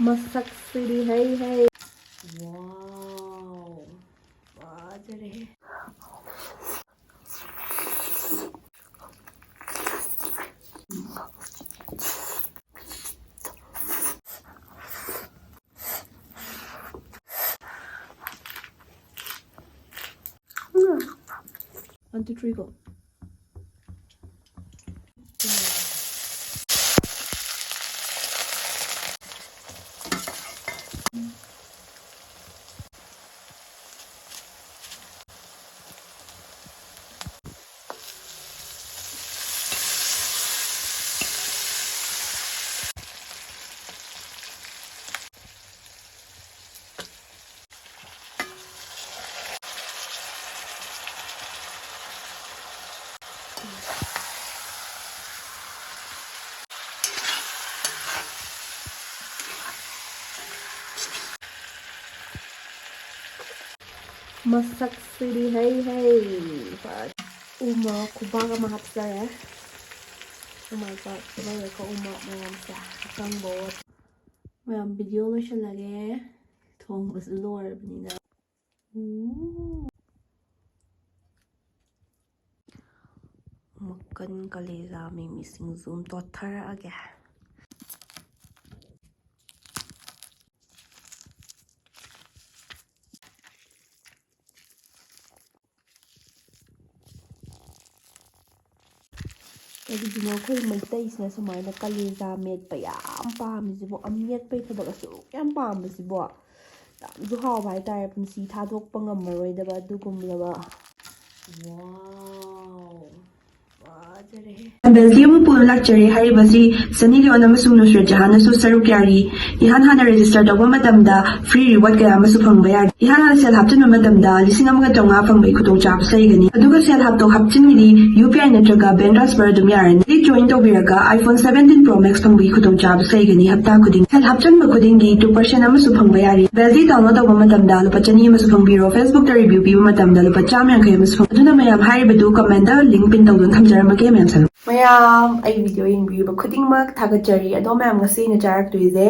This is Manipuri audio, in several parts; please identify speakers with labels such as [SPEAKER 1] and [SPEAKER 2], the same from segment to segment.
[SPEAKER 1] ꯃꯁꯛꯁꯤꯗꯤ ꯍꯩ ꯍꯩ ꯋꯥꯎ ꯐꯖꯔꯦ One, two, three, go. Massaksidi hey hey. Uma kubaga mahapsaya. Oh my god, sabay ko uma mayam sa kang bot. Mayam video lo siya lagi. Thong mas lore binina. Makan kaleja may missing zoom to thara aga. Kaya ako'y magtays na sa mga kaleja met pa yam pamisibo amet pa itadag aso yam pamisibo yamsu hawa haitare punsi thadokpa ngammaroidaba adugumlaba wow
[SPEAKER 2] Belgium Pool Lecture Haribasi Sunny Leon amasung Nusrat Jahan nasu saruk yari ihan hana register tawba matamda free reward kaya amasu phangba yari ihan hana sel hapchin matamda lising amaga tonga phangbai khudong chab saigani aduga sel hapto hapchin mili UPI natraga bank transfer dum yarani li join tawbiraga iPhone 17 Pro Max phangbai khudong chab saigani hapta khuding sel hapchan ba khudingi 2% amasu phangba yari Belgi download tawba matamda lupa chani amasu phangbiro Facebook ta review piba matamda lupa cham yankai amasu phang aduna mayam haribadu comment da link pin tawdun thamjarama Mayam, ay video yung view ba kuding mag tagajari ado mayam ngasi na jarak tuize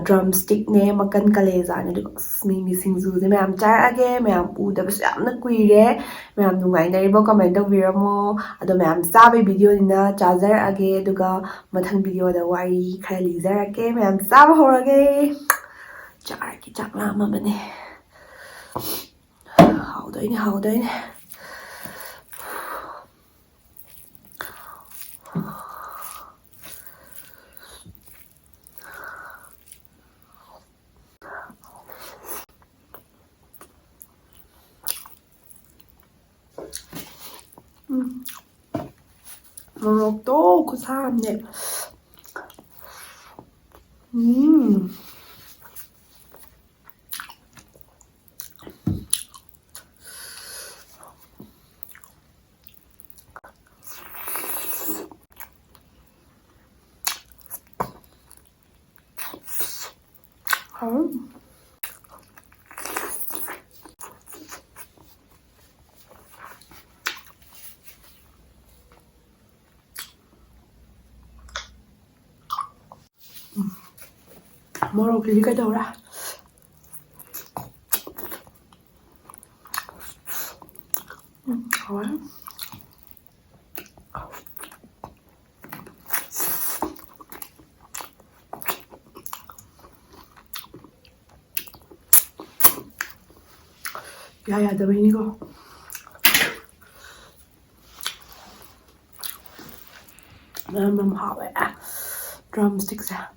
[SPEAKER 2] drumstick ne makan kaleja na dugo may singju ze mayam jarage mayam uda bas yam na kuire mayam nungay na ribo comment tawbira mo ado mayam sabe video nina chajarage duga mathang video da wari khara lijarake mayam saba horage jarake chakla ma bane haudaine Morocco kusamne. Morocco đi cái đầu ra quá ya tao bên đi cô làm họ vậy à drumsticks à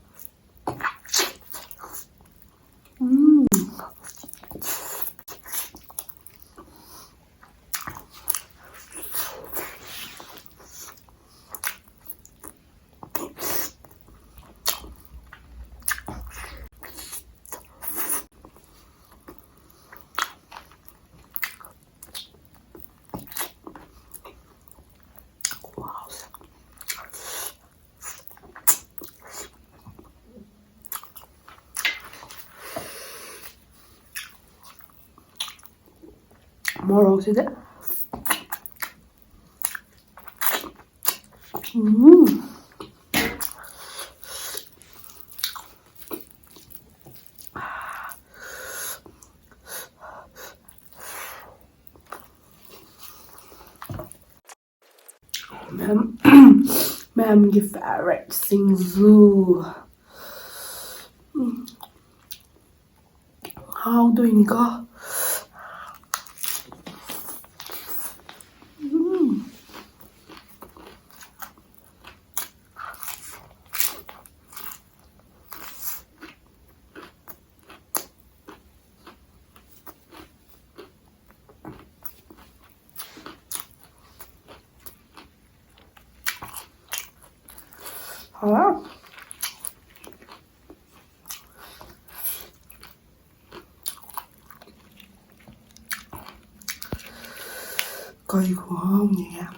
[SPEAKER 2] Morocco size.
[SPEAKER 1] ꯃꯌꯥꯝꯒꯤ ꯐꯦꯚꯔꯥꯏꯠ ꯁꯤꯡꯖꯨ ꯍꯥꯎꯗꯣꯏꯅꯤꯀꯣ 아, 거의 고마움이야.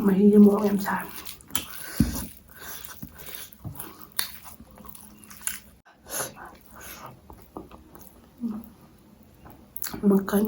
[SPEAKER 1] Mahilig mo ang sa Makan.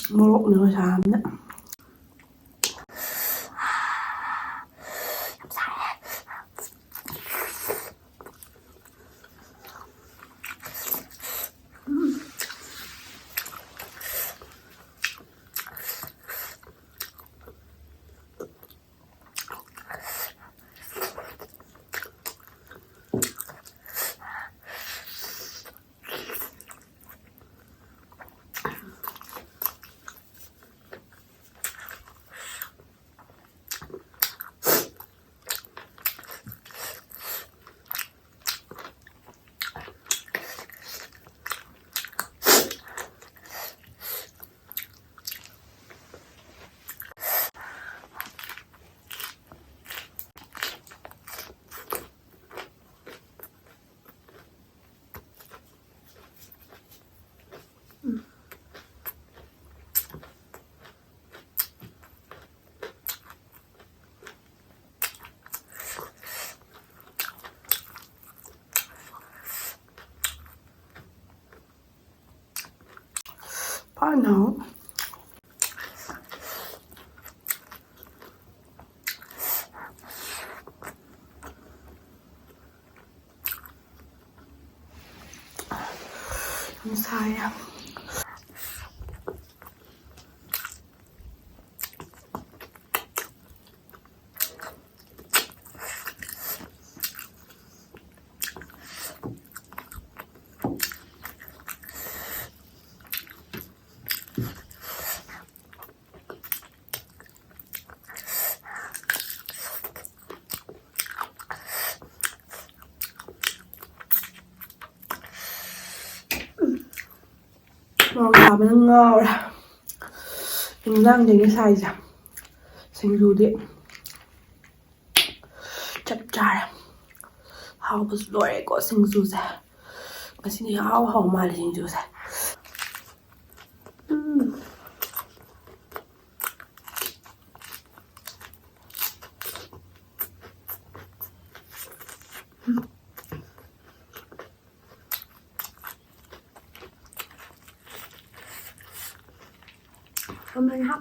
[SPEAKER 1] Morok na masarap na. Paano? Ang sayang. Marami ng yung lang din yung size. Singju di. Chap char. Haubos lore ko singju sa. Kasi ni hao mali singju sa. Mình hấp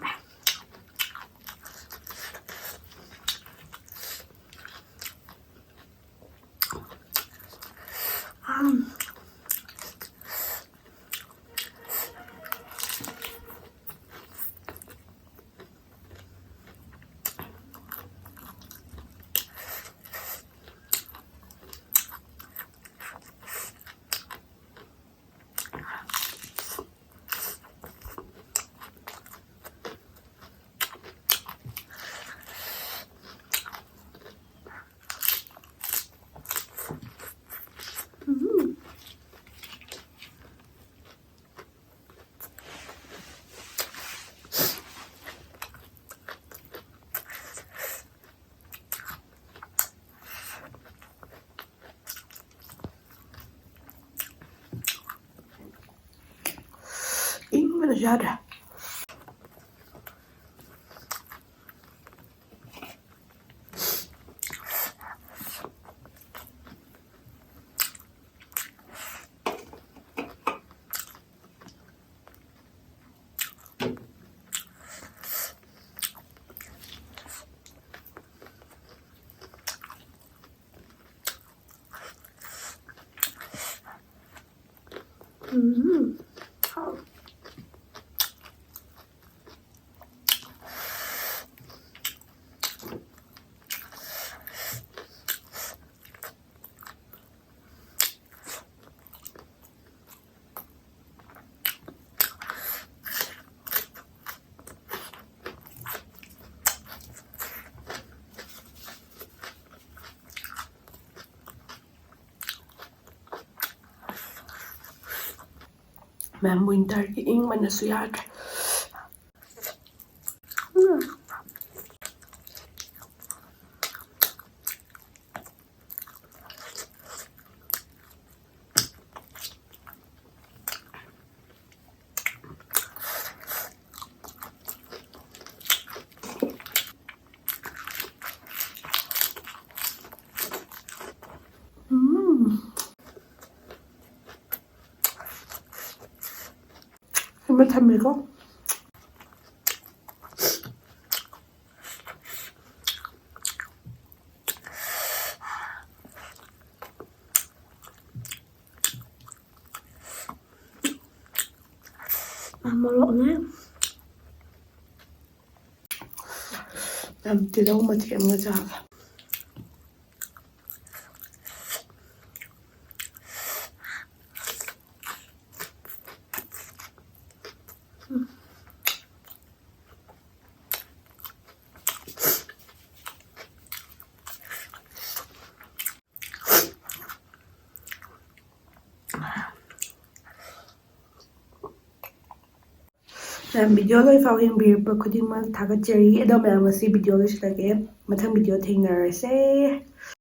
[SPEAKER 2] ꯆꯥꯃꯟꯕꯅꯁꯨ ꯌꯥꯗ꯭ꯔꯦ. ꯃꯦꯝ ꯋꯤꯟꯇꯔꯒꯤ ꯏꯪꯕꯅꯁꯨ ꯌꯥꯗ꯭ꯔꯦ. 한번 담으고
[SPEAKER 1] Moloknya
[SPEAKER 2] tidak mau makan ngajak. Video ꯂꯣꯏꯐꯥꯎ ꯌꯦꯡꯕꯤꯔꯛꯄ ꯈꯨꯗꯤꯡꯃꯛ ꯊꯥꯒꯠꯆꯔꯤ. ꯑꯗꯣ ꯃꯌꯥꯝ ꯉꯁꯤ ꯚꯤꯗꯤꯑꯣ ꯂꯣꯏꯁꯤꯜꯂꯒꯦ. ꯃꯊꯪ ꯚꯤꯗꯤꯑꯣ ꯊꯦꯡꯅꯔꯁꯦ.